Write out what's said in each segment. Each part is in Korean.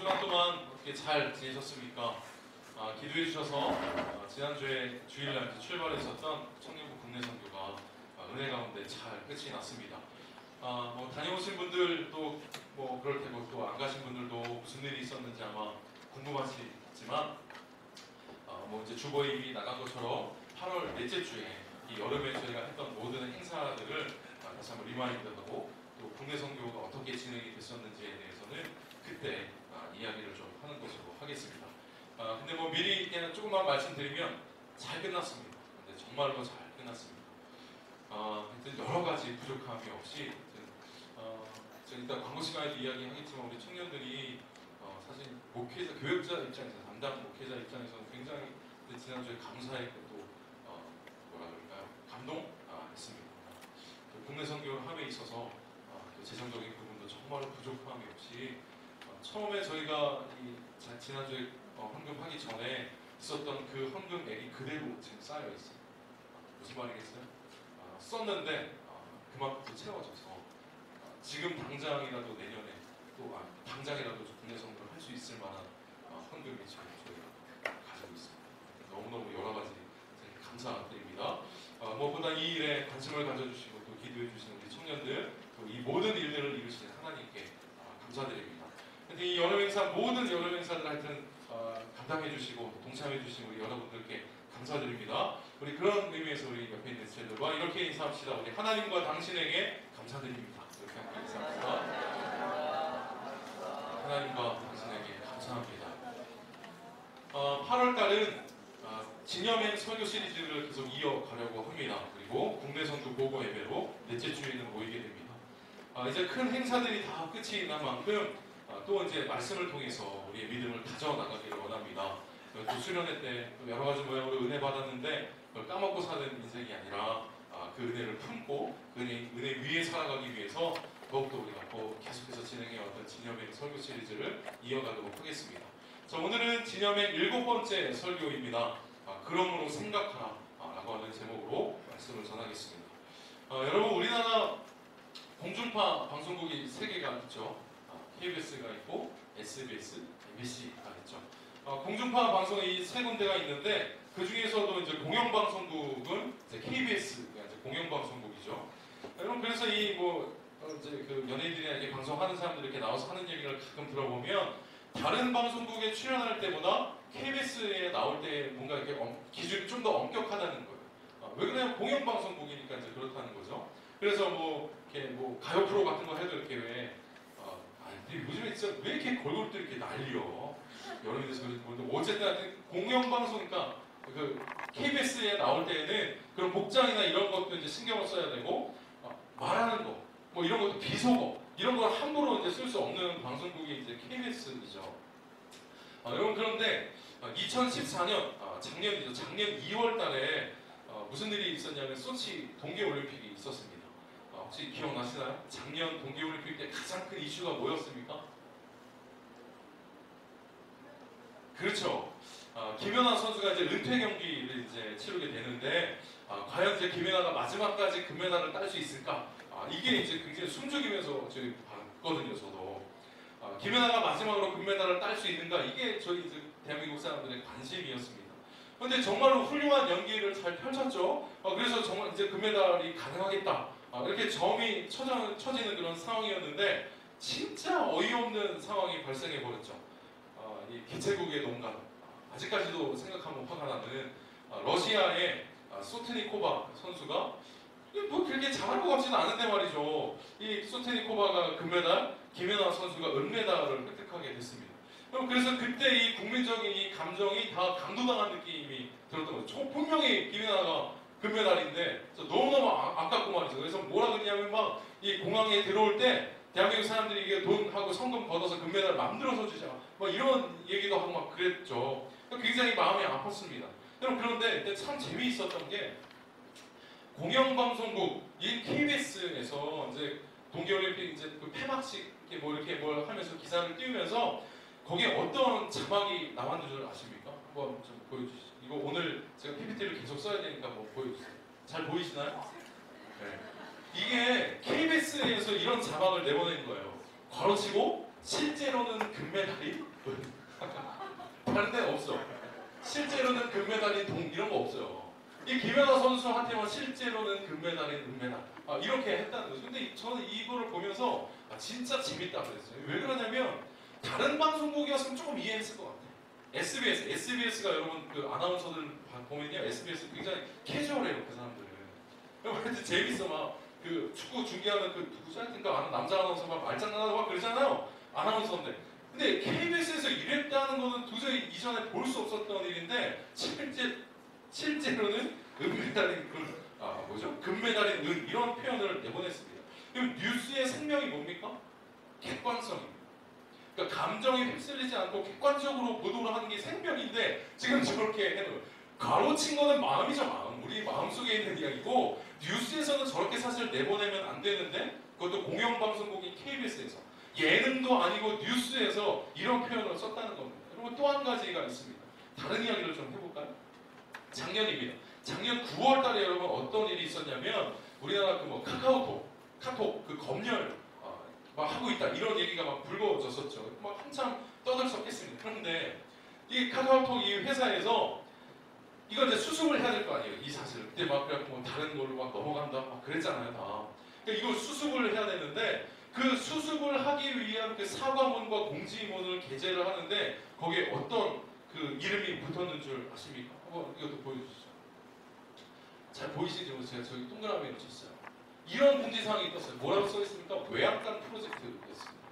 주간 동안 어떻게 잘 지내셨습니까? 기도해 주셔서 지난주에 주일날 출발했었던 청년부 국내 선교가 은혜 가운데 잘 끝이 났습니다. 뭐 다녀오신 분들도 뭐 그럴 테고 또 안 가신 분들도 무슨 일이 있었는지 아마 궁금하시지만 뭐 이제 주보임이 나간 것처럼 8월 넷째 주에 이 여름에 저희가 했던 모든 행사들을 다시 한번 리마인드하고 또 국내 선교가 어떻게 진행이 됐었는지에 대해서는 그때 이야기를 좀 하는 것으로 하겠습니다. 근데 뭐 미리 그냥 조금만 말씀드리면 잘 끝났습니다. 근데 정말로 잘 끝났습니다. 하여튼 여러 가지 부족함이 없이 제가 일단 광고 시간에도 이야기하겠지만 우리 청년들이 사실 목회자, 교육자 입장에서 담당 목회자 입장에서는 굉장히 지난주에 감사했고 또 뭐라 그럴까요? 감동했습니다. 국내 선교를 함에 있어서 재정적인 부분도 정말로 부족함이 없이 처음에 저희가 지난주에 헌금하기 전에 있었던 그 헌금액이 그대로 지금 쌓여 있어요. 무슨 말이겠어요? 썼는데 그만큼 채워져서 지금 당장이라도 내년에 또 당장이라도 국내 선교를 할 수 있을 만한 헌금이 지금 저희가 가지고 있습니다. 너무너무 여러 가지 감사드립니다. 무엇보다 이 일에 관심을 가져주시고 또 기도해 주시는 우리 청년들 또 이 모든 일들을 이루시는 하나님께 감사드립니다. 근데 이 여름 행사 모든 여름 행사들 하여튼 감당해 주시고 동참해 주신 우리 여러분들께 감사드립니다. 우리 그런 의미에서 우리 옆에 있는 지체들과 이렇게 인사합시다. 우리 하나님과 당신에게 감사드립니다. 이렇게 함께 인사합니다. 하나님과 당신에게 감사합니다. 8월달은 진여행 설교 시리즈를 계속 이어가려고 합니다. 그리고 국내 선교 보고 예배로 넷째 주에는 모이게 됩니다. 이제 큰 행사들이 다 끝이 난 만큼 또 이제 말씀을 통해서 우리의 믿음을 다져나가기를 원합니다. 또 수련회 때 여러 가지 모양으로 은혜 받았는데 그걸 까먹고 사는 인생이 아니라 그 은혜를 품고 그 은혜 위에 살아가기 위해서 더욱더 우리가 계속해서 진행해왔던 진여행 설교 시리즈를 이어가도록 하겠습니다. 자, 오늘은 진여행 7번째 설교입니다. 그러므로 생각하라 라고 하는 제목으로 말씀을 전하겠습니다. 여러분 우리나라 공중파 방송국이 3개가 있죠. KBS가 있고 SBS, MBC가 있죠. 공중파 방송이 3군데가 있는데 그 중에서도 이제 공영방송국은 이제 KBS가 이제 공영방송국이죠. 여러분 그래서 이제 그 연예인들이나 이렇게 방송하는 사람들 이렇게 나와서 하는 얘기를 가끔 들어보면 다른 방송국에 출연할 때보다 KBS에 나올 때 뭔가 이렇게 기준이 좀 더 엄격하다는 거예요. 왜 그러냐면 공영방송국이니까 이제 그렇다는 거죠. 그래서 이렇게 가요 프로 같은 거 해도 이렇게 요즘에 진짜 왜 이렇게 걸그룹들이 이렇게 난리여? 여러분이 돼서 그런지 모르는데 어쨌든 공영방송이니까 그 KBS에 나올 때에는 그런 복장이나 이런 것도 이제 신경을 써야 되고 말하는 거, 이런 것도 비속어 이런 걸 함부로 이제 쓸 수 없는 방송국이 이제 KBS이죠. 여러분 그런데 2014년 작년이죠. 작년 2월달에 무슨 일이 있었냐면 소치 동계올림픽이 있었습니다. 혹시 기억나시나요? 작년 동계올림픽 때 가장 큰 이슈가 뭐였습니까? 그렇죠. 김연아 선수가 이제 은퇴 경기를 이제 치르게 되는데 과연 이제 김연아가 마지막까지 금메달을 딸 수 있을까? 이게 이제 굉장히 숨죽이면서 저희 봤거든요, 저도. 김연아가 마지막으로 금메달을 딸 수 있는가? 이게 저희 이제 대한민국 사람들의 관심이었습니다. 그런데 정말로 훌륭한 연기를 잘 펼쳤죠. 그래서 정말 이제 금메달이 가능하겠다. 이렇게 점이 쳐지는 그런 상황이었는데 진짜 어이없는 상황이 발생해 버렸죠. 이 개최국의 농간 아직까지도 생각하면 화가 나는 러시아의 소트니코바 선수가 그렇게 잘할 것 같지는 않은데 말이죠. 이 소트니코바가 금메달, 김연아 선수가 은메달을 획득하게 됐습니다. 그래서 그때 이 국민적인 이 감정이 다 강도당한 느낌이 들었던 거죠. 분명히 김연아가 금메달인데 너무너무 아깝고 말이죠. 그래서 뭐라 그러냐면 이 공항에 들어올 때 대한민국 사람들이 이게 돈하고 성금 걷어서 금메달 만들어서 주자 이런 얘기도 하고 막 그랬죠. 굉장히 마음이 아팠습니다. 그런데 그때 참 재미있었던 게 공영방송국인 KBS에서 이제 동계올림픽 이제 그 폐막식 이렇게 뭘 하면서 기사를 띄우면서 거기에 어떤 자막이 나왔는 줄 아십니까? 한번 좀 보여주시죠. 이거 오늘 제가 PPT를 계속 써야 되니까 보여주세요. 잘 보이시나요? 네. 이게 KBS에서 이런 자막을 내보낸 거예요. 괄호치고 실제로는 금메달이 금메달인 동 이런 거 없어요. 이 김연아 선수한테만 실제로는 금메달인 은메달 이렇게 했다는 거죠. 근데 저는 이거를 보면서 진짜 재밌다 그랬어요. 왜 그러냐면 다른 방송국이었으면 조금 이해했을 것 같아요. SBS가 여러분 그 아나운서들 보면요, SBS 굉장히 캐주얼해요 그 사람들은. 그래서 재밌어 막 그 축구 중계하는 그 누구지? 그러니까 아는 남자 아나운서 막 말장난하고 막 그러잖아요. 아나운서인데. 근데 KBS에서 이랬다는 거는 도저히 이전에 볼 수 없었던 일인데 실제로는 은메달인 뭐죠? 금메달인 은 이런 표현을 내보냈습니다. 그럼 뉴스의 생명이 뭡니까? 객관성입니다. 그러니까 감정에 휩쓸리지 않고 객관적으로 보도를 하는 게 생명인데 지금 저렇게 해놓은 가로친 거는 마음이죠. 마음. 우리 마음속에 있는 이야기고 뉴스에서는 저렇게 사실 내보내면 안 되는데 그것도 공영방송국인 KBS에서 예능도 아니고 뉴스에서 이런 표현을 썼다는 겁니다. 그리고 또 한 가지가 있습니다. 다른 이야기를 좀 해볼까요? 작년입니다. 작년 9월 달에 여러분 어떤 일이 있었냐면 우리나라 그 뭐 카톡 그 검열 막 하고 있다 이런 얘기가 막 불거졌었죠. 막 한참 떠들썩했습니다. 그런데 이 카카오톡 이 회사에서 이걸 이제 수습을 해야 될 거 아니에요. 이 사실을. 그때 막 그래갖고 뭐 다른 걸로 막 넘어간다 막 그랬잖아요. 다. 그러니까 이걸 수습을 해야 되는데 그 수습을 하기 위한 그 사과문과 공지문을 게재를 하는데 거기에 어떤 그 이름이 붙었는 줄 아십니까? 한번 이것도 보여주시죠. 잘 보이시죠? 제가 저기 동그라미로 쳤어요. 이런 공지사항이 떴어요. 뭐라고 써있습니까? 외양간 프로젝트였습니다.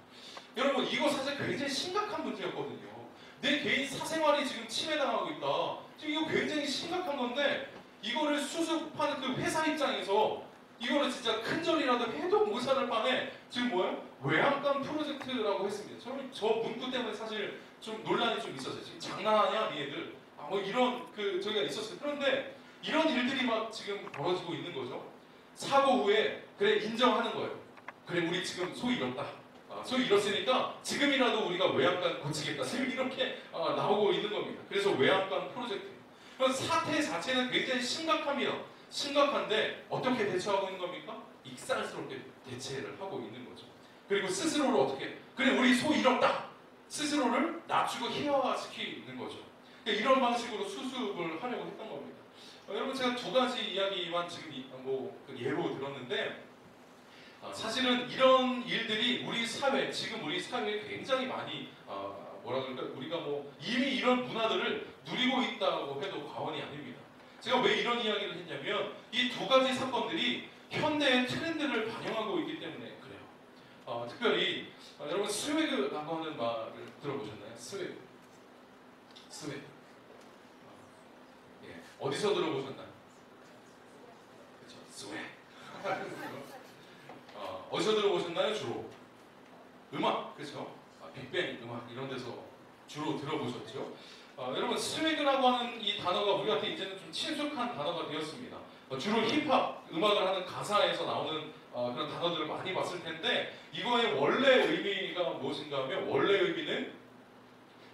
여러분 이거 사실 굉장히 심각한 문제였거든요. 내 개인 사생활이 지금 침해당하고 있다. 지금 이거 굉장히 심각한 건데 이거를 수습하는 그 회사 입장에서 이거를 진짜 큰절이라도 해도 모자랄 판에 지금 뭐예요? 외양간 프로젝트라고 했습니다. 저는 저 문구 때문에 사실 좀 논란이 좀 있었어요. 지금 장난하냐 니네들 뭐 이런 그 저기가 있었어요. 그런데 이런 일들이 막 지금 벌어지고 있는 거죠. 사고 후에 그래 인정하는 거예요. 그래 우리 지금 소위 잃었다. 소위 잃었으니까 지금이라도 우리가 외양간 고치겠다. 지금 이렇게 나오고 있는 겁니다. 그래서 외양간 프로젝트. 사태 자체는 굉장히 심각합니다. 심각한데 어떻게 대처하고 있는 겁니까? 익살스럽게 대체를 하고 있는 거죠. 그리고 스스로를 어떻게 그래 우리 소 잃었다. 스스로를 낮추고 희화화시키는 거죠. 그러니까 이런 방식으로 수습을 하려고 했던 겁니다. 여러분 제가 두 가지 이야기만 지금 그 예로 들었는데 사실은 이런 일들이 우리 사회 지금 우리 사회에 굉장히 많이 뭐라 그럴까 우리가 뭐 이미 이런 문화들을 누리고 있다고 해도 과언이 아닙니다. 제가 왜 이런 이야기를 했냐면 이 두 가지 사건들이 현대의 트렌드를 반영하고 있기 때문에 그래요. 특별히 여러분 스웨그라고 하는 말을 들어보셨나요? 스웨그. 예. 어디서 들어보셨나요? 그렇죠. 스웨그. 어디서 들어보셨나요? 주로 음악, 그렇죠? 빅뱅 음악 이런 데서 주로 들어보셨죠? 여러분 스웨그라고 하는 이 단어가 우리한테 이제는 좀 친숙한 단어가 되었습니다. 주로 힙합 음악을 하는 가사에서 나오는 그런 단어들을 많이 봤을 텐데 이거의 원래 의미가 무엇인가 하면 원래 의미는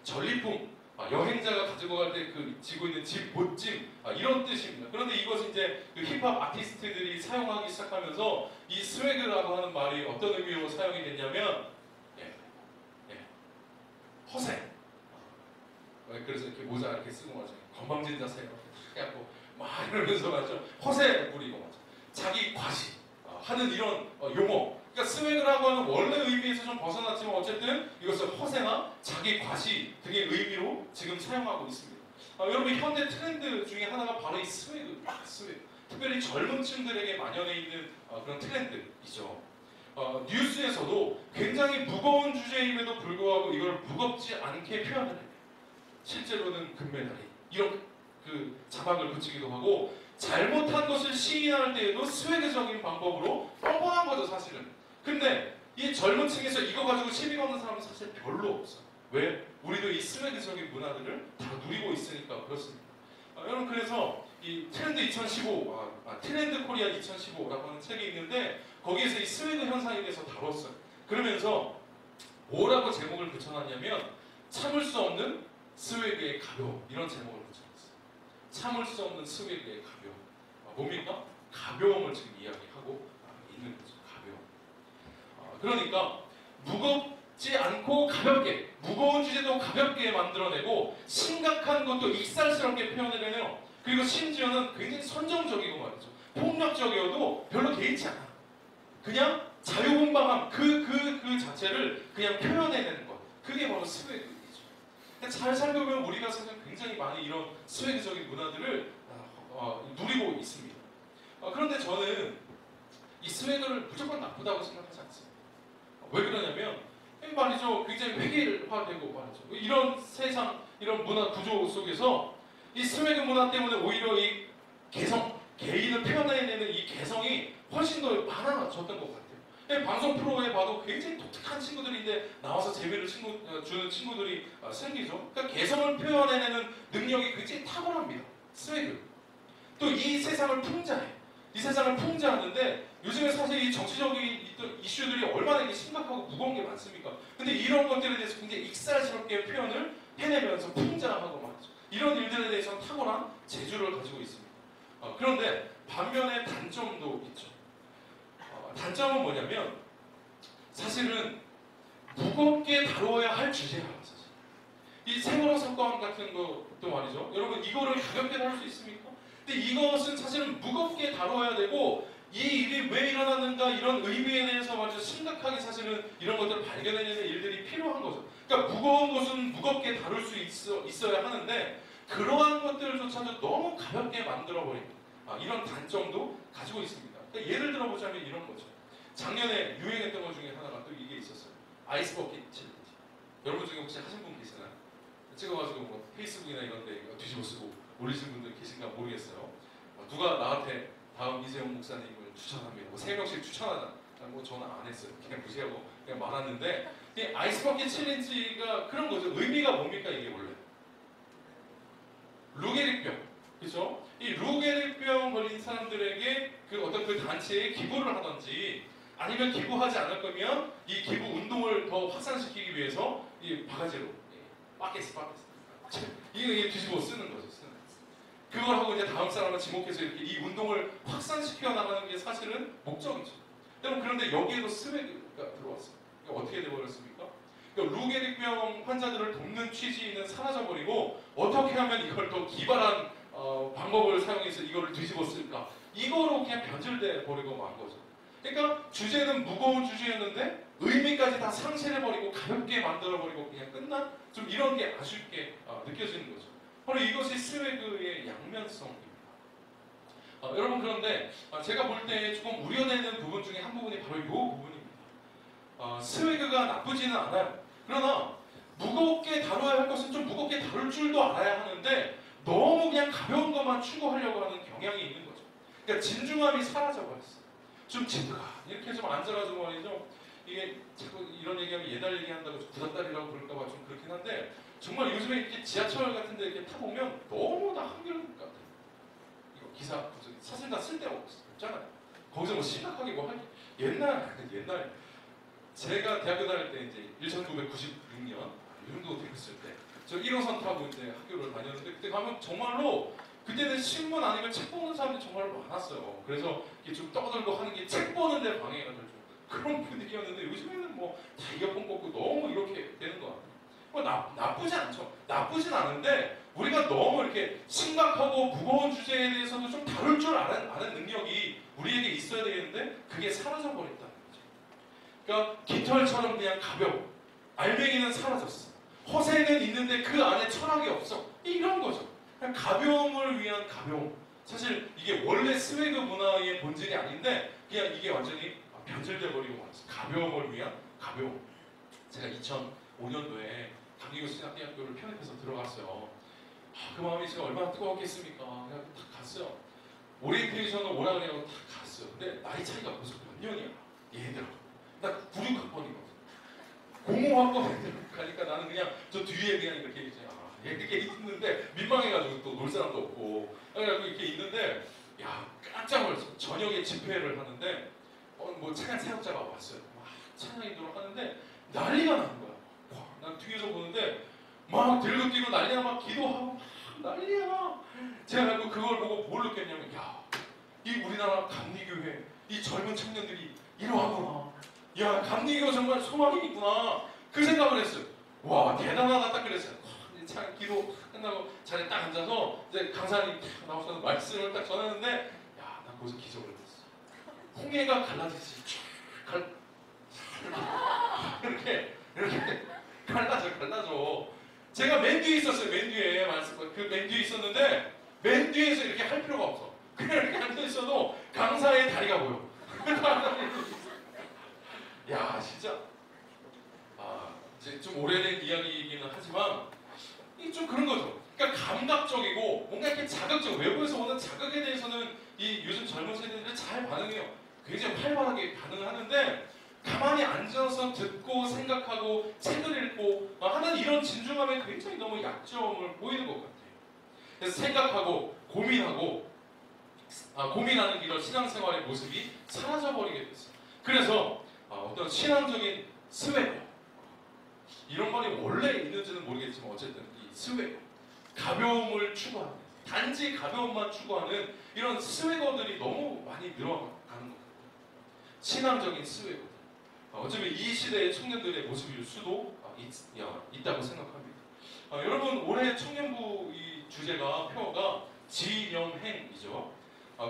전리품, 여행자가 가지고 갈 때 그 지고 있는 집, 보찜 이런 뜻입니다. 그런데 이것을 이제 그 힙합 아티스트들이 사용하기 시작하면서 이 스웨그라고 하는 말이 어떤 의미로 사용이 됐냐면 허세. 그래서 이렇게 모자 이렇게 쓰고 맞죠. 건방진 자세 이렇게 해갖고 막 이러면서 맞죠. 허세 부리고 맞죠. 자기 과시 하는 이런 용어. 그러니까 스웨그라고 하는 원래 의미에서 좀 벗어났지만 어쨌든 이것을 허세나 자기 과시 등의 의미로 지금 사용하고 있습니다. 여러분 현대 트렌드 중에 하나가 바로 이 스웨그. 특별히 젊은 층들에게 만연해 있는 그런 트렌드이죠. 뉴스에서도 굉장히 무거운 주제임에도 불구하고 이걸 무겁지 않게 표현을 해요. 실제로는 금메달이 이런 그 자막을 붙이기도 하고 잘못한 것을 시인할 때에도 스웨그적인 방법으로 뻔뻔한 거죠 사실은. 근데 이 젊은 층에서 이거 가지고 시비 거는 사람은 사실 별로 없어요. 왜? 우리도 이 스웨그적인 문화들을 다 누리고 있으니까 그렇습니다. 여러분 그래서 이 트렌드 2015, 트렌드 코리아 2015라고 하는 책이 있는데 거기에서 이 스웨그 현상에 대해서 다뤘어요. 그러면서 뭐라고 제목을 붙여놨냐면 참을 수 없는 스웨그의 가벼움 이런 제목을 붙여놨어요. 참을 수 없는 스웨그의 가벼움. 뭡니까? 가벼움을 지금 이야기하고 있는 거죠. 가벼움. 그러니까 무겁지 않고 가볍게, 무거운 주제도 가볍게 만들어내고 심각한 것도 익살스럽게 표현해내요. 그리고 심지어는 굉장히 선정적이고 말이죠. 폭력적이어도 별로 개의치 않아. 그냥 자유분방함 그 자체를 그냥 표현해내는 것. 그게 바로 스웨그이죠. 잘 살펴보면 우리가 사실 굉장히 많이 이런 스웨그적인 문화들을 누리고 있습니다. 그런데 저는 이 스웨그를 무조건 나쁘다고 생각하지 않습니다. 왜 그러냐면 말이죠. 굉장히 획일화되고 말이죠. 이런 세상, 이런 문화 구조 속에서 이 스웨그 문화 때문에 오히려 이 개성, 개인을 표현해내는 이 개성이 훨씬 더 많아졌던 것 같아요. 방송 프로에 봐도 굉장히 독특한 친구들인데 나와서 재미를 주는 친구들이 생기죠. 그러니까 개성을 표현해내는 능력이 굉장히 탁월합니다. 스웨그. 또 이 세상을 풍자해. 이 세상을 풍자하는데 요즘에 사실 이 정치적인 이슈들이 얼마나 이게 심각하고 무거운 게 많습니까? 근데 이런 것들에 대해서 굉장히 익살스럽게 표현을 해내면서 풍자하고 말이죠. 이런 일들에 대해서는 탁월한 재주를 가지고 있습니다. 그런데 반면에 단점도 있죠. 단점은 뭐냐면 사실은 무겁게 다뤄야 할 주제야. 사실. 이 세월호 사건 같은 것도 말이죠. 여러분 이거를 가볍게 다룰 수 있습니까? 근데 이것은 사실은 무겁게 다뤄야 되고 이 일이 왜 일어났는가 이런 의미에 대해서 말이죠. 심각하게 사실은 이런 것들을 발견해내는 일들이 필요한 거죠. 그러니까 무거운 것은 무겁게 다룰 수 있어야 하는데 그러한 것들조차도 너무 가볍게 만들어버립니다. 이런 단점도 가지고 있습니다. 그러니까 예를 들어보자면 이런 거죠. 작년에 유행했던 것 중에 하나가 또 이게 있었어요. 아이스 버킷 챌린지. 여러분 중에 혹시 하신 분 계시나요? 찍어가지고 뭐 페이스북이나 이런 데 뒤집어 쓰고 올리신 분들 계신가 모르겠어요. 누가 나한테 다음 이세영 목사님을 추천합니다. 뭐 3명씩 추천하자. 뭐 저는 안 했어요. 그냥 무시하고 그냥 말았는데 이 아이스 버킷 챌린지가 그런 거죠. 의미가 뭡니까 이게 원래? 루게릭병. 그렇죠? 이 루게릭병 걸린 사람들에게 그 어떤 그 단체에 기부를 하든지 아니면 기부하지 않을 거면 이 기부 운동을 더 확산시키기 위해서 이 바가지로 빠켓스 이게 뒤집어 쓰는 거죠. 그걸 하고 이제 다음 사람을 지목해서 이렇게 이 운동을 확산시켜 나가는 게 사실은 목적이죠. 그런데 여기에도 스웨그가 들어왔어요. 그러니까 어떻게 돼버렸습니까? 그러니까 루게릭병 환자들을 돕는 취지는 사라져버리고 어떻게 하면 이걸 더 기발한 방법을 사용해서 이거를 뒤집어 쓸까? 이거로 그냥 변질돼 버리고 만 거죠. 그러니까 주제는 무거운 주제였는데 의미까지 다 상실해버리고 가볍게 만들어버리고 그냥 끝난 좀 이런 게 아쉽게 느껴지는 거죠. 바로 이것이 스웨그의 양면성입니다. 여러분 그런데 제가 볼 때 조금 우려되는 부분 중에 한 부분이 바로 이 부분입니다. 스웨그가 나쁘지는 않아요. 그러나 무겁게 다뤄야 할 것은 좀 무겁게 다룰 줄도 알아야 하는데 너무 그냥 가벼운 것만 추구하려고 하는 경향이 있는 거죠. 그러니까 진중함이 사라져버렸어요. 좀 이렇게 좀 앉아가지고 말이죠. 이게 자꾸 이런 얘기하면 예달 얘기한다고 구닥다리라고 그럴까봐 좀 그렇긴 한데 정말 요즘에 이렇게 지하철 같은 데 이렇게 타보면 너무 다 한결같은 것 같아요. 이거 기사, 사실 다 쓸데가 없잖아요. 거기서 뭐 심각하게 뭐 하기. 옛날 제가 대학교 다닐 때 이제 1996년 이 정도 됐을 때 저 1호선 타고 이제 학교를 다녔는데 그때 가면 정말로 그때는 신문 아니면 책 보는 사람들이 정말 많았어요. 그래서 이렇게 좀 떠들고 하는 게 책 보는데 방해가 될 정도 그런 분위기였는데 요즘에는 뭐 다 이어폰 꽂고 너무 이렇게 되는 것 같아요. 뭐 나쁘지 않죠. 나쁘진 않은데 우리가 너무 이렇게 심각하고 무거운 주제에 대해서도 좀 다룰 줄 아는 능력이 우리에게 있어야 되는데 그게 사라져 버렸다는 거죠. 그러니까 깃털처럼 그냥 가벼워. 알맹이는 사라졌어. 허세는 있는데 그 안에 철학이 없어. 이런 거죠. 그냥 가벼움을 위한 가벼움. 사실 이게 원래 스웨그 문화의 본질이 아닌데 그냥 이게 완전히 변질돼 버리고 말았어요. 가벼움을 위한 가벼움. 제가 2005년도에 강기구 신학대학교를 편입해서 들어갔어요. 그 마음이 제가 얼마나 뜨거웠겠습니까? 그냥 딱 갔어요. 오리엔테이션을 오라 그래서 딱 갔어요. 근데 나이 차이가 벌써 몇 년이야. 얘들하고. 나 96학번이거든. 05학번 애들 가니까 나는 그냥 저 뒤에 그냥 이렇게 이제 이렇게 있는데 민망해가지고 또 놀 사람도 없고 그래가지고 이렇게 있는데 야 깜짝 놀랐어. 저녁에 집회를 하는데 뭐 찬양 사역자가 왔어요. 막 찬양이 들어가는데 난리가 나는 거야. 난 뒤에서 보는데 막 들고 뛰고 난리야. 막 기도하고 막 난리야. 제가 그걸 보고 뭘 느꼈냐면 야, 이 우리나라 감리교회 이 젊은 청년들이 이러하구나. 야, 감리교가 정말 소망이 있구나. 그 생각을 했어요. 와, 대단하다 딱 그랬어요. 이제 참 기도 끝나고 자리에 딱 앉아서 이제 강사님 딱 나오셔서 말씀을 딱 전했는데, 야, 나 거기서 기적을 했어. 홍해가 갈라지지. 이렇게 갈라져. 제가 맨 뒤에 있었어요. 맨 뒤에 맨 뒤에 있었는데 맨 뒤에서 이렇게 할 필요가 없어. 그냥 이렇게 앉아 있어도 강사의 다리가 보여. 야, 진짜. 이제 좀 오래된 이야기이기는 하지만 좀 그런 거죠. 그러니까 감각적이고 뭔가 이렇게 자극적, 외부에서 오는 자극에 대해서는 이 요즘 젊은 세대들이 잘 반응해요. 굉장히 활발하게 반응을 하는데, 가만히 앉아서 듣고 생각하고 책을 읽고 하는 이런 진중함에 굉장히 너무 약점을 보이는 것 같아요. 그래서 생각하고 고민하는 이런 신앙생활의 모습이 사라져버리게 됐어요. 그래서 어떤 신앙적인 스웨거, 이런 말이 원래 있는지는 모르겠지만 어쨌든 이 스웨거, 가벼움을 추구하는, 단지 가벼움만 추구하는 이런 스웨거들이 너무 많이 늘어가는 것 같아요. 신앙적인 스웨거. 어차피 이 시대의 청년들의 모습일 수도 있다고 생각합니다. 여러분, 올해 청년부 이 주제가 표어가 진염행이죠.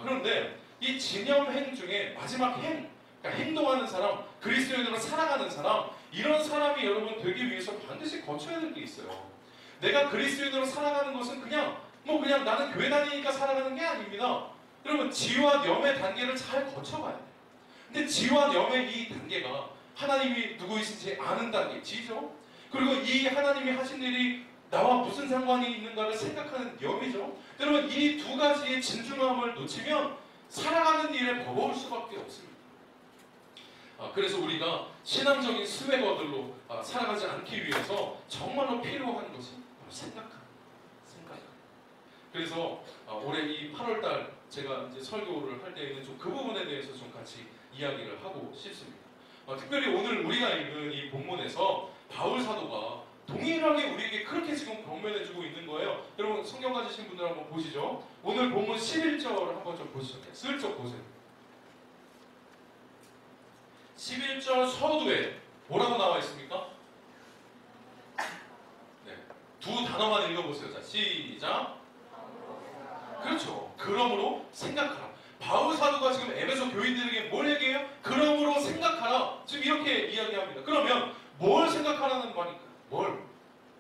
그런데 이 진염행 중에 마지막 그러니까 행동하는 사람, 그리스도인으로 살아가는 사람, 이런 사람이 여러분 되기 위해서 반드시 거쳐야 될 게 있어요. 내가 그리스도인으로 살아가는 것은 그냥 나는 교회 다니니까 살아가는 게 아닙니다. 여러분, 지와 염의 단계를 잘 거쳐가야 돼요. 근데 지와 염의 이 단계가 하나님이 누구이신지 아는 단계, 지죠? 그리고 이 하나님이 하신 일이 나와 무슨 상관이 있는가를 생각하는 염이죠? 여러분, 이 두 가지의 진중함을 놓치면 살아가는 일에 버거울 수밖에 없습니다. 그래서 우리가 신앙적인 스웨거들로 살아가지 않기 위해서 정말로 필요한 것이 바로 생각. 그래서 올해 이 8월달 제가 이제 설교를 할 때에는 좀 그 부분에 대해서 좀 같이 이야기를 하고 싶습니다. 특별히 오늘 우리가 읽은 이 본문에서 바울 사도가 동일하게 우리에게 그렇게 지금 권면해주고 있는 거예요. 여러분, 성경 가지신 분들 한번 보시죠. 오늘 본문 11절을 한번 좀 보시죠. 슬쩍 보세요. 11절 서두에 뭐라고 나와 있습니까? 네, 두 단어만 읽어보세요. 자, 시작. 그렇죠. 그러므로 생각하라. 바울 사도가 지금 에베소 교인들에게 뭘 얘기해요? 그러므로 생각하라. 지금 이렇게 이야기합니다. 그러면 뭘 생각하라는 말일까요? 뭘?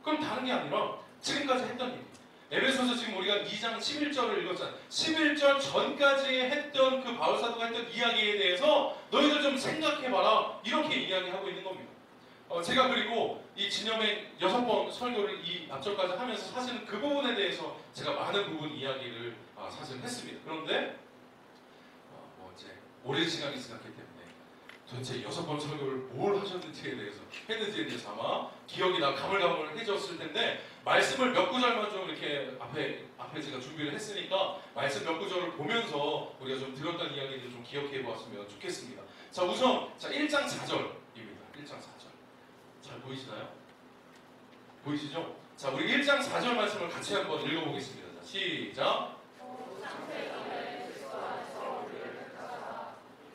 그럼 다른 게 아니라 지금까지 했던 얘기. 에베소서 지금 우리가 2장 11절을 읽었잖아요. 11절 전까지 했던 그 바울 사도가 했던 이야기에 대해서 너희들 좀 생각해봐라. 이렇게 이야기하고 있는 겁니다. 제가 그리고 이 진염의 6번 설교를 이 앞절까지 하면서 사실은 그 부분에 대해서 제가 많은 부분 이야기를 사실 했습니다. 그런데 이제 오랜 시간이 지났기 때문에 도대체 6번 설교를 뭘 하셨는지에 대해서 아마 기억이 가물가물해졌을 텐데, 말씀을 몇 구절만 좀 이렇게 앞에 제가 준비를 했으니까 말씀 몇 구절을 보면서 우리가 좀 들었던 이야기를 좀 기억해 보았으면 좋겠습니다. 자, 우선 1장 4절입니다. 1장 4절. 잘 보이시나요? 보이시죠? 자, 우리 1장 4절 말씀을 같이 한번 읽어보겠습니다. 자, 시작.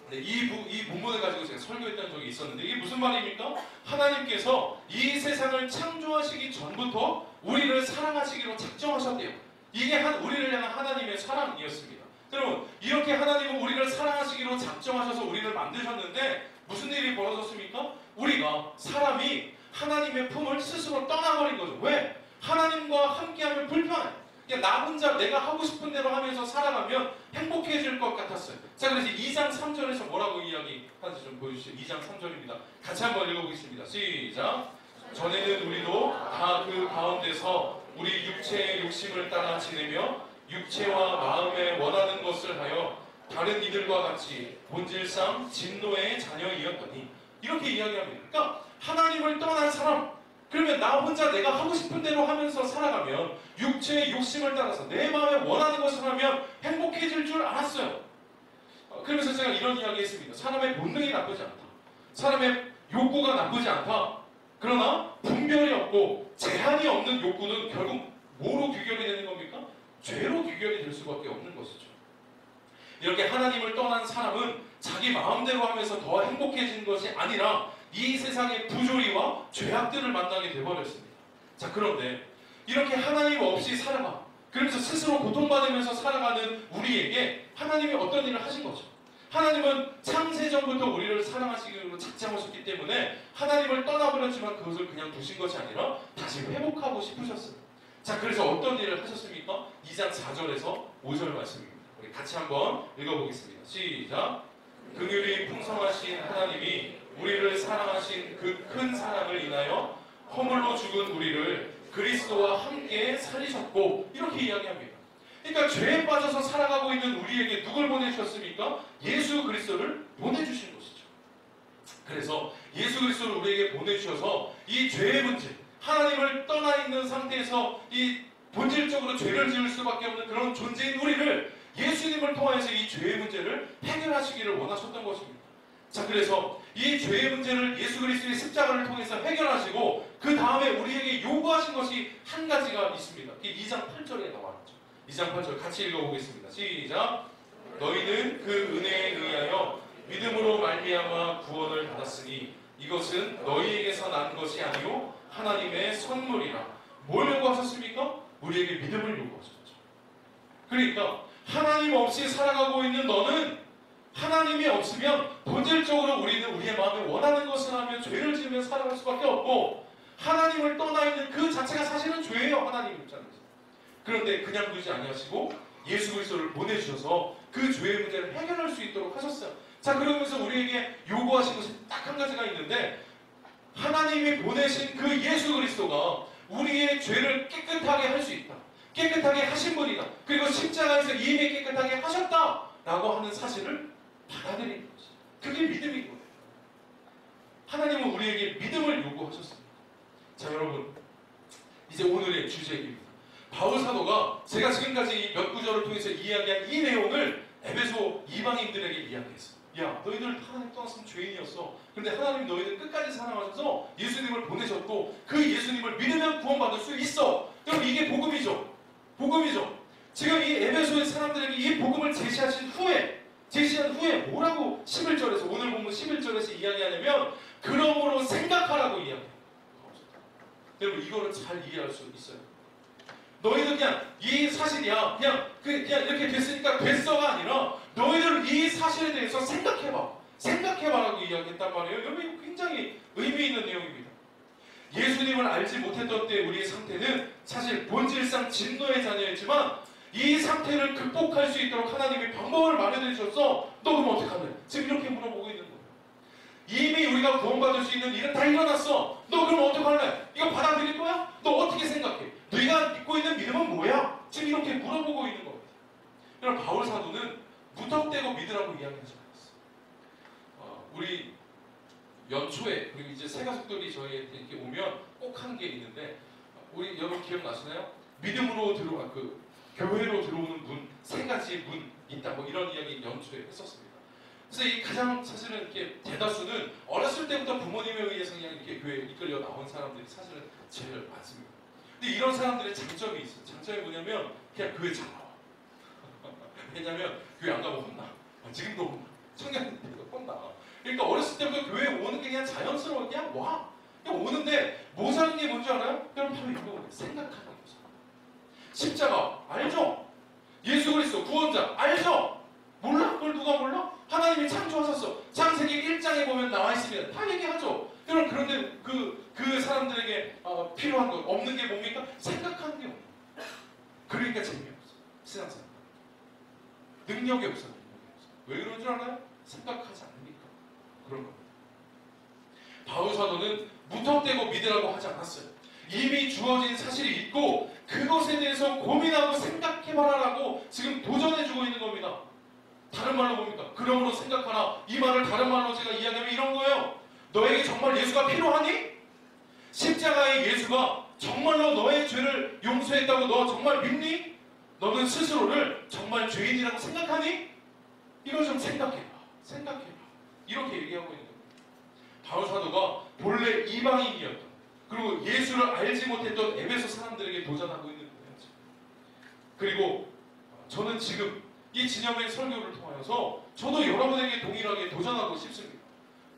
네, 이 본문을 가지고 제가 설교했던 적이 있었는데, 이게 무슨 말입니까? 하나님께서 이 세상을 창조하시기 전부터 우리를 사랑하시기로 작정하셨대요. 이게 우리를 향한 하나님의 사랑이었습니다. 여러분, 이렇게 하나님은 우리를 사랑하시기로 작정하셔서 우리를 만드셨는데 무슨 일이 벌어졌습니까? 사람이 하나님의 품을 스스로 떠나버린 거죠. 왜? 하나님과 함께하면 불편해. 나 혼자 내가 하고 싶은 대로 하면서 살아가면 행복해질 것 같았어요. 자, 그래서 2장 3절에서 뭐라고 이야기하는지 좀 보여주시죠. 2장 3절입니다. 같이 한번 읽어보겠습니다. 시작. 전에는 우리도 다 그 가운데서 우리 육체의 욕심을 따라 지내며 육체와 마음에 원하는 것을 하여 다른 이들과 같이 본질상 진노의 자녀이었더니, 이렇게 이야기합니다. 그러니까 하나님을 떠난 사람, 그러면 나 혼자 내가 하고 싶은 대로 하면서 살아가면, 육체의 욕심을 따라서 내 마음에 원하는 것을 하면 행복해질 줄 알았어요. 그러면서 제가 이런 이야기 했습니다. 사람의 본능이 나쁘지 않다. 사람의 욕구가 나쁘지 않다. 그러나 분별이 없고 제한이 없는 욕구는 결국 뭐로 귀결이 되는 겁니까? 죄로 귀결이 될 수밖에 없는 것이죠. 이렇게 하나님을 떠난 사람은 자기 마음대로 하면서 더 행복해지는 것이 아니라 이 세상의 부조리와 죄악들을 만나게 되어버렸습니다. 자, 그런데 이렇게 하나님 없이 살아가, 그러면서 스스로 고통받으면서 살아가는 우리에게 하나님이 어떤 일을 하신 거죠? 하나님은 창세전부터 우리를 사랑하시기로 작정하셨기 때문에 하나님을 떠나버렸지만 그것을 그냥 두신 것이 아니라 다시 회복하고 싶으셨어요. 자, 그래서 어떤 일을 하셨습니까? 2장 4절에서 5절 말씀입니다. 우리 같이 한번 읽어보겠습니다. 시작. 긍휼이 풍성하신 하나님이 우리를 사랑하신 그 큰 사랑을 인하여 허물로 죽은 우리를 그리스도와 함께 살리셨고, 이렇게 이야기합니다. 그러니까 죄에 빠져서 살아가고 있는 우리에게 누굴 보내주셨습니까? 예수 그리스도를 보내주신 것이죠. 그래서 예수 그리스도를 우리에게 보내주셔서 이 죄의 문제, 하나님을 떠나 있는 상태에서 이 본질적으로 죄를 지을 수밖에 없는 그런 존재인 우리를 예수님을 통해서 이 죄의 문제를 해결하시기를 원하셨던 것입니다. 자, 그래서 이 죄의 문제를 예수 그리스도의 십자가를 통해서 해결하시고 그 다음에 우리에게 요구하신 것이 한 가지가 있습니다. 그게 2장 8절에 나와 있죠. 2장 8절 같이 읽어보겠습니다. 시작. 너희는 그 은혜에 의하여 믿음으로 말미암아 구원을 받았으니 이것은 너희에게서 난 것이 아니요 하나님의 선물이라. 뭘 요구하셨습니까? 우리에게 믿음을 요구하셨죠. 그러니까 하나님 없이 살아가고 있는 너는, 하나님이 없으면 본질적으로 우리는 우리의 마음에 원하는 것을 하며 죄를 지으며 살아갈 수밖에 없고, 하나님을 떠나 있는 그 자체가 사실은 죄예요. 하나님 입장에서. 그런데 그냥 두지 아니하시고 예수 그리스도를 보내주셔서 그 죄의 문제를 해결할 수 있도록 하셨어요. 자, 그러면서 우리에게 요구하신 것이 딱 한 가지가 있는데, 하나님이 보내신 그 예수 그리스도가 우리의 죄를 깨끗하게 할 수 있다, 깨끗하게 하신 분이다, 그리고 십자가에서 이미 깨끗하게 하셨다라고 하는 사실을 받아들이는 것이, 그게 믿음인 거예요. 하나님은 우리에게 믿음을 요구하셨습니다. 자, 여러분, 이제 오늘의 주제입니다. 바울 사도가 제가 지금까지 몇 구절을 통해서 이야기한 이 내용을 에베소 이방인들에게 이야기했어요. 야, 너희들 하나님 떠났으면 죄인이었어. 그런데 하나님 너희들 끝까지 사랑하셔서 예수님을 보내셨고 그 예수님을 믿으면 구원받을 수 있어. 여러분, 이게 복음이죠. 복음이죠. 지금 이 에베소의 사람들에게 이 복음을 제시한 후에 뭐라고 11절에서, 오늘 본문 11절에서 이야기하냐면 그러므로 생각하라고 이야기해요. 여러분, 이거를 잘 이해할 수 있어요. 너희들 그냥 이 사실이야, 그냥 이렇게 됐으니까 됐어가 아니라 너희들 이 사실에 대해서 생각해봐라고 이야기했단 말이에요. 여러분, 이거 굉장히 의미 있는 내용입니다. 예수님을 알지 못했던 때 우리의 상태는 사실 본질상 진노의 자녀였지만 이 상태를 극복할 수 있도록 하나님이 방법을 마련해 주셨어. 너 그럼 어떡하래? 지금 이렇게 물어보고 있는 거예요. 이미 우리가 구원받을 수 있는 일은 다 일어났어. 너 그럼 어떡할래? 이거 받아들일 거야? 너 어떻게 생각해? 네가 믿고 있는 믿음은 뭐야? 지금 이렇게 물어보고 있는 겁니다. 여러분, 바울 사도는 무턱대고 믿으라고 이야기하지 않았어요. 우리 연초에, 그리고 이제 새 가족들이 저희한테 이렇게 오면 꼭 하는 게 있는데, 우리 여러분 기억나시나요? 믿음으로 교회로 들어오는 문, 세 가지 문 있다, 뭐 이런 이야기 연초에 했었습니다. 그래서 이 가장 사실은 이렇게 대다수는 어렸을 때부터 부모님에 의해서 그냥 이렇게 교회에 이끌려 나온 사람들이 사실은 제일 많습니다. 근데 이런 사람들의 장점이 있어요. 장점이 뭐냐면 그냥 교회 잘 나와. 왜냐면 교회 안 가면 혼나. 지금도 혼나. 청년들도 혼나. 그러니까 어렸을 때부터 교회에 오는 게 그냥 자연스러워. 그냥 와. 그냥 오는데 뭐 사는 게 뭔지 알아요? 여러분, 바로 이거 생각하는 거죠. 십자가 알죠? 예수 그리스도 구원자 알죠? 몰라? 그걸 누가 몰라? 하나님이 창조하셨어. 창세기 1장에 보면 나와 있습니다. 다 얘기하죠. 여러분, 그런데 그 사람들에게 필요한 것, 없는 게 뭡니까? 생각하는 게 없는 거예요. 그러니까 재미없어. 세상사람. 능력이 없어. 왜 그런 줄 알아요? 생각하지 않으니까 그런 겁니다. 바울 사도는 무턱대고 믿으라고 하지 않았어요. 이미 주어진 사실이 있고 그것에 대해서 고민하고 생각해봐라라고 지금 도전해주고 있는 겁니다. 다른 말로 뭡니까? 그러므로 생각하라. 이 말을 다른 말로 제가 이야기하면 이런 거예요. 너에게 정말 예수가 필요하니? 십자가의 예수가 정말로 너의 죄를 용서했다고 너 정말 믿니? 너는 스스로를 정말 죄인이라고 생각하니? 이걸 좀 생각해봐. 이렇게 얘기하고 있는 겁니다. 바울 사도가 본래 이방인이었던, 그리고 예수를 알지 못했던 에베소 사람들에게 도전하고 있는 거예요. 그리고 저는 지금 이 진영의 설교를 통하여서 저도 여러분에게 동일하게 도전하고 싶습니다.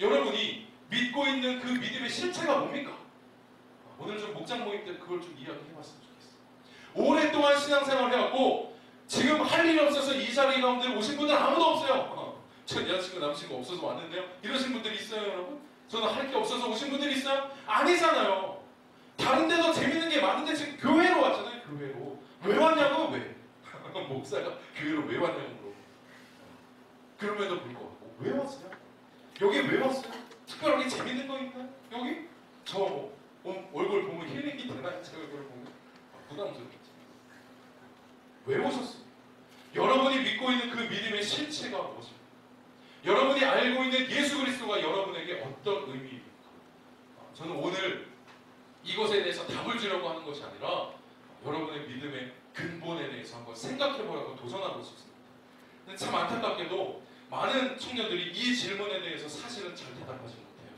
여러분이 믿고 있는 그 믿음의 실체가 뭡니까? 오늘 좀 목장 모임 때 그걸 좀 이야기해봤으면 좋겠어요. 오랫동안 신앙생활을 해왔고 지금 할 일 없어서 이 자리 가운데 오신 분들 아무도 없어요. 저 여자친구 남친구 없어서 왔는데요. 이러신 분들이 있어요, 여러분? 저는 할 게 없어서 오신 분들이 있어요? 아니잖아요. 다른 데도 재밌는 게 많은데 지금 교회로 왔잖아요. 교회로. 왜 왔냐고? 왜? 목사가 교회로 왜 왔냐고 물어보고. 그럼에도 불구하고 왜 왔어요? 여기 왜 왔어요? 특별하게 재밌는 거 있나요? 여기? 저 얼굴 보면 힐링이 되나요? 제 얼굴 보면? 부담스럽겠지. 왜 오셨어요? 여러분이 믿고 있는 그 믿음의 실체가 무엇입니까? 여러분이 알고 있는 예수 그리스도가 여러분에게 어떤 의미입니까? 저는 오늘 이것에 대해서 답을 주려고 하는 것이 아니라 여러분의 믿음의 근본에 대해서 한번 생각해보라고 도전하고 싶습니다. 근데 참 안타깝게도 많은 청년들이 이 질문에 대해서 사실은 잘 대답하지 못해요.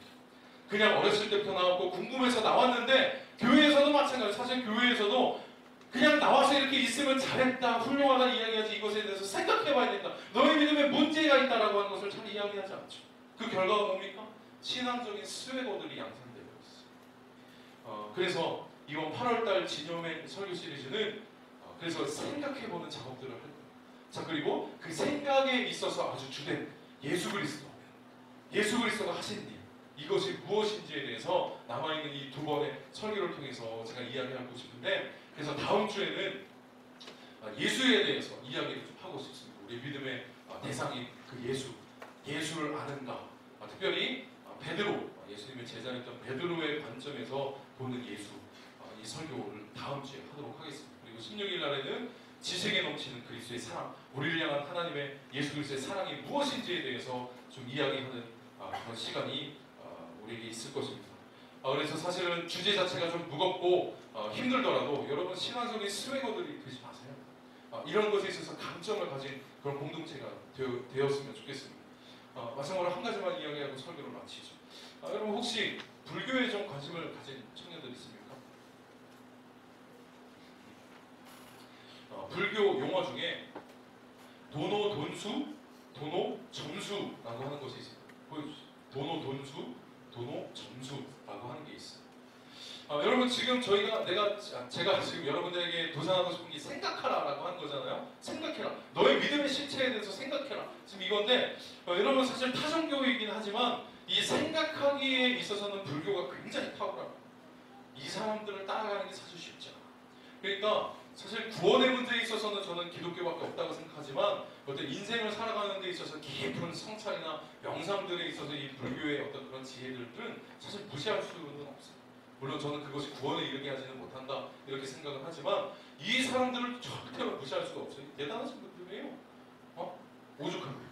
그냥 어렸을 때부터 나왔고 궁금해서 나왔는데 교회에서도 마찬가지예요. 사실 교회에서도 그냥 나와서 이렇게 있으면 잘했다, 훌륭하다 이야기하지 이것에 대해서 생각해봐야 된다. 너의 믿음에 문제가 있다라고 하는 것을 잘 이야기하지 않죠. 그 결과가 뭡니까? 신앙적인 스웨거들이 양산되고 있어요. 그래서 이번 8월달 진여맨 설교 시리즈는 그래서 생각해보는 작업들을 할 거예요. 자, 그리고 그 생각에 있어서 아주 주된 예수 그리스도, 예수 그리스도가 하신 일, 이것이 무엇인지에 대해서 남아있는 이 두 번의 설교를 통해서 제가 이야기하고 싶은데, 그래서 다음 주에는 예수에 대해서 이야기를 좀 하고 싶습니다. 우리 믿음의 대상인 그 예수를 아는가, 특별히 베드로, 예수님의 제자였던 베드로의 관점에서 보는 예수, 이 설교를 다음 주에 하도록 하겠습니다. 그리고 16일 날에는 지식에 넘치는 그리스도의 사랑, 우리를 향한 하나님의 예수 그리스도의 사랑이 무엇인지에 대해서 좀 이야기하는 그런 시간이 우리에게 있을 것입니다. 그래서 사실은 주제 자체가 좀 무겁고 힘들더라도 여러분 신앙적인 스웨거들이 되지 마세요. 이런 것에 있어서 강점을 가진 그런 공동체가 되었으면 좋겠습니다. 마지막으로 한 가지만 이야기하고 설교를 마치죠. 여러분 혹시 불교에 좀 관심을 가진 청년들 있습니까? 불교 용어 중에 도노 돈수, 도노 점수라고 하는 것이 있습니다. 보여주시죠. 도노 돈수, 도노 점수라고 하는 게 있어요. 여러분 지금 제가 지금 여러분들에게 도전하고 싶은 게 생각하라라고 하는 거잖아요. 생각해라. 너의 믿음의 실체에 대해서 생각해라. 지금 이건데 여러분 사실 타종교이긴 하지만 이 생각하기에 있어서는 불교가 굉장히 탁월합니다. 이 사람들을 따라가는 게 사실 쉽지 않아. 그러니까 사실 구원의 문제에 있어서는 저는 기독교밖에 없다고 생각하지만 어떤 인생을 살아가는 데 있어서 깊은 성찰이나 명상들에 있어서 이 불교의 어떤 그런 지혜들은 사실 무시할 수는 없어요. 물론 저는 그것이 구원에 이르게 하지는 못한다 이렇게 생각을 하지만 이 사람들을 절대로 무시할 수가 없어요. 대단하신 분들이에요. 오죽한 분들.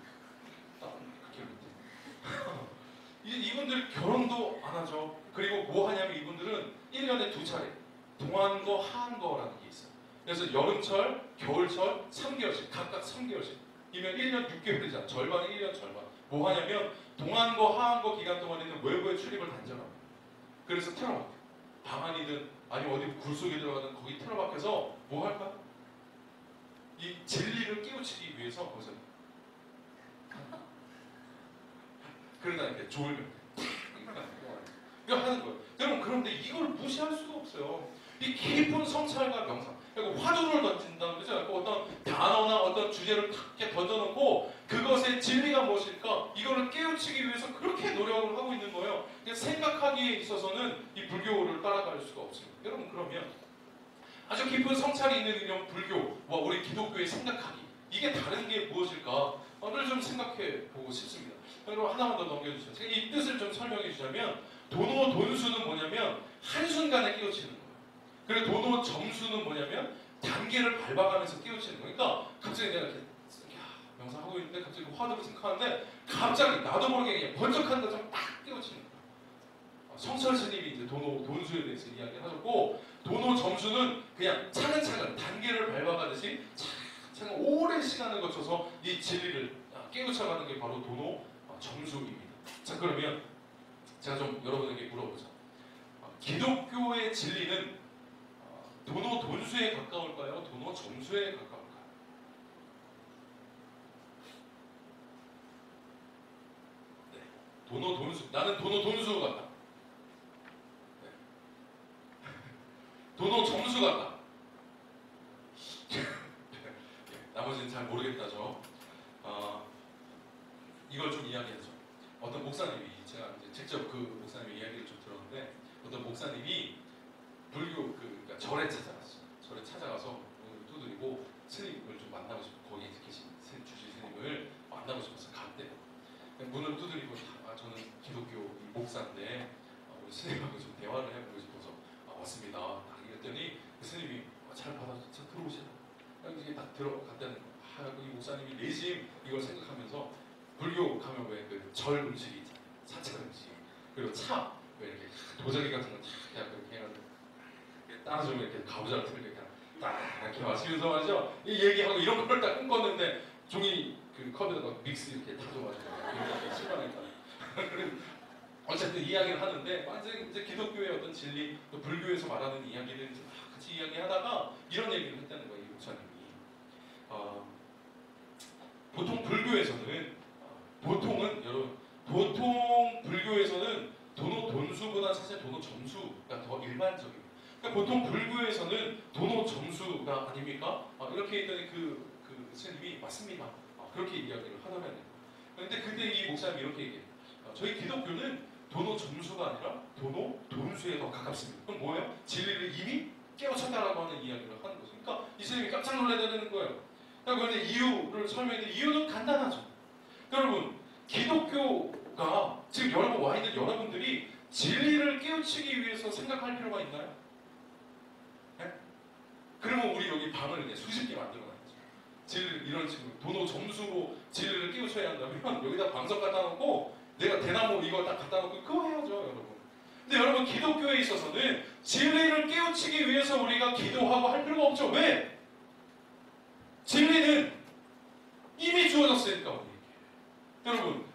그렇게 이분들 결혼도 안 하죠. 그리고 뭐 하냐면 이분들은 1년에 2차례 동안거 하한거라는 게 있어요. 그래서 여름철, 겨울철 3개월씩 각각 3개월씩 이면 1년 6개월이잖아. 절반에 1년 절반. 뭐 하냐면 동안거 하한거 기간 동안에는 외부의 출입을 단절합니다. 그래서 틀어박혀요. 방 안이든 아니면 어디 굴 속에 들어가든 거기 틀어박혀서 뭐 할까? 이 진리를 깨우치기 위해서 거기서 그러다니까 졸면 이거 하는 거예요. 여러분 그런데 이걸 무시할 수가 없어요. 이 깊은 성찰과 명상, 그리고 화두를 던진다는 거죠. 어떤 단어나 어떤 주제를 탁 던져놓고 그것의 진리가 무엇일까? 이거를 깨우치기 위해서 그렇게 노력을 하고 있는 거예요. 생각하기에 있어서는 이 불교를 따라갈 수가 없습니다. 여러분 그러면 아주 깊은 성찰이 있는 이런 불교와 우리 기독교의 생각하기, 이게 다른 게 무엇일까를 좀 생각해 보고 싶습니다. 여러분 하나만 더 넘겨주세요. 제가 이 뜻을 좀 설명해 주자면 도노 돈수는 뭐냐면 한순간에 깨우치는 거예요. 그리고 도노 점수는 뭐냐면 단계를 밟아가면서 깨우치는 거예요. 그러니까 갑자기 내가 이렇게 명상하고 있는데 갑자기 화두를 생각하는데 갑자기 나도 모르게 그냥 번쩍한 것처럼 딱 깨우치는 거예요. 성철 스님이 이제 도노 돈수에 대해서 이야기를 하셨고, 도노 점수는 그냥 차근차근 단계를 밟아가듯이 차근차근 오랜 시간을 거쳐서 이 진리를 깨우쳐가는 게 바로 도노 점수입니다. 자, 그러면 제가 좀 여러분에게 물어보죠. 기독교의 진리는 도노 돈수에 가까울까요? 도노 점수에 가까울까요? 네. 도노 돈수. 나는 도노 돈수 같다. 네. 도노 점수 같다. 나머지는 잘 모르겠다죠. 이걸 좀 이야기하죠. 어떤 목사님이, 제가 이제 직접 그 목사님의 이야기를 좀 들었는데, 어떤 목사님이 불교 그러니까 절에 찾아갔어요. 절에 찾아가서 문을 두드리고 스님을 좀 만나고 싶고, 거기에 계신 주실 스님을 만나고 싶어서 갔대요. 문을 두드리고, 저는 기독교 목사인데 우리 스님하고 좀 대화를 해보고 싶어서 왔습니다. 딱 이랬더니 그 스님이 잘 받아서 들어오시라. 이게 딱 들어갔다는 거예요. 이 목사님이 내심 이걸 생각하면서, 불교 가면 왜 그 절 음식이 있잖아요. 사찰 음식. 그리고 차, 왜 이렇게 도자기 같은 거 그냥 그렇게 해가지고 따라주면 이렇게 가부좌를 틀게 그냥 딱 이렇게 마시면서 말이죠. 이 얘기하고 이런 걸 딱 꿈꿨는데, 종이 그 컵에다가 믹스 이렇게 타줘가지고 이렇게 실망했다. 어쨌든 이야기를 하는데, 완전 이제 기독교의 어떤 진리, 또 불교에서 말하는 이야기를 같이 이야기하다가 이런 얘기를 했다는 거예요, 이 목사님이. 보통 불교에서는, 보통 불교에서는 도노 돈수보다 사실 도노 점수가 더 일반적입니다. 그러니까 보통 불교에서는 도노 점수가 아닙니까? 이렇게 했더니 그 스님이 맞습니다. 그렇게 이야기를 하더라고요. 그런데 그때 이 목사님이 이렇게 얘기해요. 저희 기독교는 도노 점수가 아니라 도노 돈수에 더 가깝습니다. 그럼 뭐예요? 진리를 이미 깨우쳤다라고 하는 이야기를 하는 거죠. 그러니까 이 스님이 깜짝 놀라야 되는 거예요. 그런데 이유를 설명했는데, 이유는 간단하죠. 여러분, 기독교가 지금 여러분 와 있는 여러분들이 진리를 깨우치기 위해서 생각할 필요가 있나요? 네? 그러면 우리 여기 방을 이제 수십 개 만들어놔야죠. 진리를 이런 식으로 도노 점수로 진리를 깨우쳐야 한다면 여기다 방석 갖다 놓고 내가 대나무 이거 딱 갖다 놓고 그거 해야죠, 여러분. 근데 여러분, 기독교에 있어서는 진리를 깨우치기 위해서 우리가 기도하고 할 필요가 없죠. 왜? 진리는 이미 주어졌으니까 우리에게. 여러분,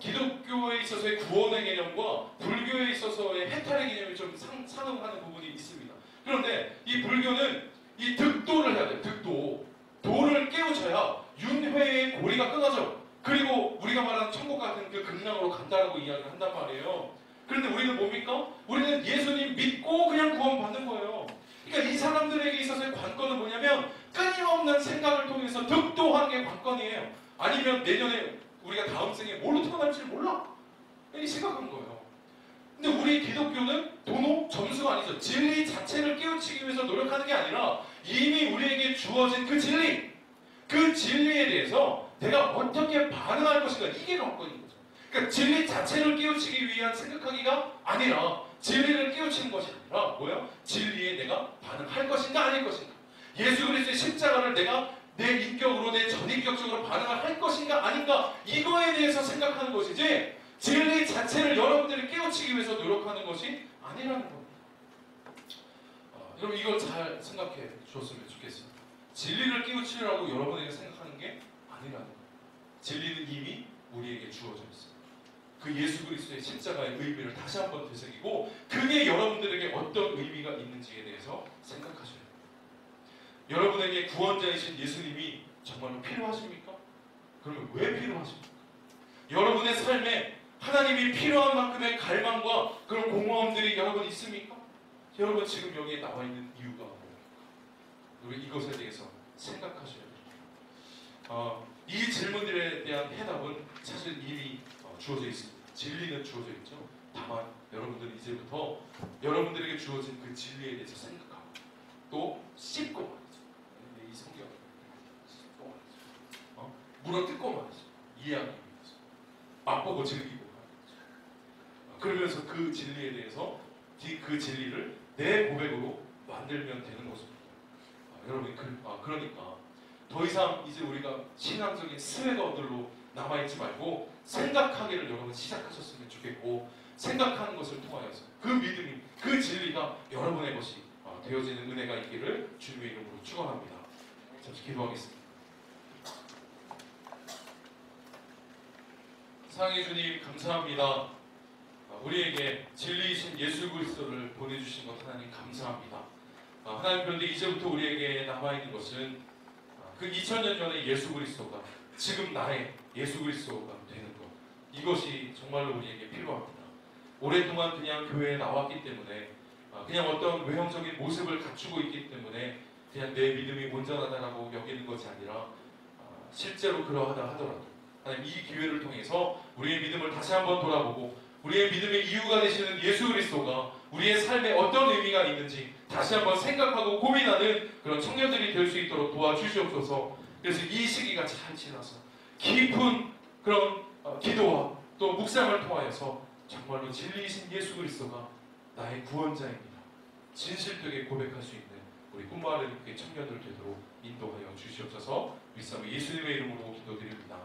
기독교에 있어서의 구원의 개념과 불교에 있어서의 해탈의 개념이 좀 상응하는 부분이 있습니다. 그런데 이 불교는 이 득도를 해야 돼요. 득도. 도를 깨우쳐야 윤회의 고리가 끊어져. 그리고 우리가 말하는 천국 같은 그 극락으로 간다라고 이야기를 한단 말이에요. 그런데 우리는 뭡니까? 우리는 예수님 믿고 그냥 구원받는 거예요. 그러니까 이 사람들에게 있어서의 관건은 뭐냐면, 끊임없는 생각을 통해서 득도하는 게 관건이에요. 아니면 내년에 우리가 다음 생에 뭘로 태어날지 몰라. 이렇게 생각한 거예요. 근데 우리 기독교는 도노 점수가 아니죠. 진리 자체를 깨우치기 위해서 노력하는 게 아니라 이미 우리에게 주어진 그 진리, 그 진리에 대해서 내가 어떻게 반응할 것인가, 이게 관건인 거죠. 그러니까 진리 자체를 깨우치기 위한 생각하기가 아니라, 진리를 깨우치는 것이 아니라 뭐예요? 진리에 내가 반응할 것인가 아닐 것인가, 예수 그리스도의 십자가를 내가 내 인격으로, 내 전인격적으로 반응을 할 것인가 아닌가, 이거에 대해서 생각하는 것이지 진리 자체를 여러분들이 깨우치기 위해서 노력하는 것이 아니라는 겁니다. 여러분, 이걸 잘 생각해 주셨으면 좋겠습니다. 진리를 깨우치려고 여러분에게 생각하는 게 아니라는 거예요. 진리는 이미 우리에게 주어져 있습니다. 그 예수 그리스도의 십자가의 의미를 다시 한번 되새기고, 그게 여러분들에게 어떤 의미가 있는지에 대해서 생각하셔야 돼요. 여러분에게 구원자이신 예수님이 정말로 필요하십니까? 그러면 왜 필요하십니까? 여러분의 삶에 하나님이 필요한 만큼의 갈망과 그런 공허함들이 여러분 있습니까? 여러분 지금 여기에 나와 있는 이유가 뭡니까? 우리 이것에 대해서 생각하셔야 돼요. 이 질문들에 대한 해답은 사실 이미 주어져 있습니다. 진리는 주어져 있죠. 다만 여러분들은 이제부터 여러분들에게 주어진 그 진리에 대해서 생각하고, 또 씹고 말이죠. 이 성경 씹고 말이죠. 물어뜯고 말이죠. 이해하기 위해서 맛보고 즐기고 말이죠. 그러면서 그 진리에 대해서, 그 진리를 내 고백으로 만들면 되는 것입니다. 여러분, 그러니까 더 이상 이제 우리가 신앙적인 스웨거들로 남아있지 말고 생각하기를 여러분 시작하셨으면 좋겠고, 생각하는 것을 통하여서 그 믿음이, 그 진리가 여러분의 것이 되어지는 은혜가 있기를 주님의 이름으로 축원합니다. 잠시 기도하겠습니다. 사랑해 주님, 감사합니다. 우리에게 진리이신 예수 그리스도를 보내주신 것 하나님 감사합니다. 하나님, 그런데 이제부터 우리에게 남아있는 것은 그 2000년 전의 예수 그리스도가 지금 나의 예수 그리스도가 되는 것, 이것이 정말로 우리에게 필요합니다. 오랫동안 그냥 교회에 나왔기 때문에 그냥 어떤 외형적인 모습을 갖추고 있기 때문에 그냥 내 믿음이 온전하다라고 여기는 것이 아니라 실제로 그러하다 하더라도 하나님 이 기회를 통해서 우리의 믿음을 다시 한번 돌아보고 우리의 믿음의 이유가 되시는 예수 그리스도가 우리의 삶에 어떤 의미가 있는지 다시 한번 생각하고 고민하는 그런 청년들이 될 수 있도록 도와주시옵소서. 그래서 이 시기가 잘 지나서 깊은 그런 기도와 또 묵상을 통하여서 정말로 진리이신 예수 그리스도가 나의 구원자입니다. 진실되게 고백할 수 있는 우리 꿈마을의 청년들 되도록 인도하여 주시옵소서. 믿사오며 예수님의 이름으로 기도드립니다.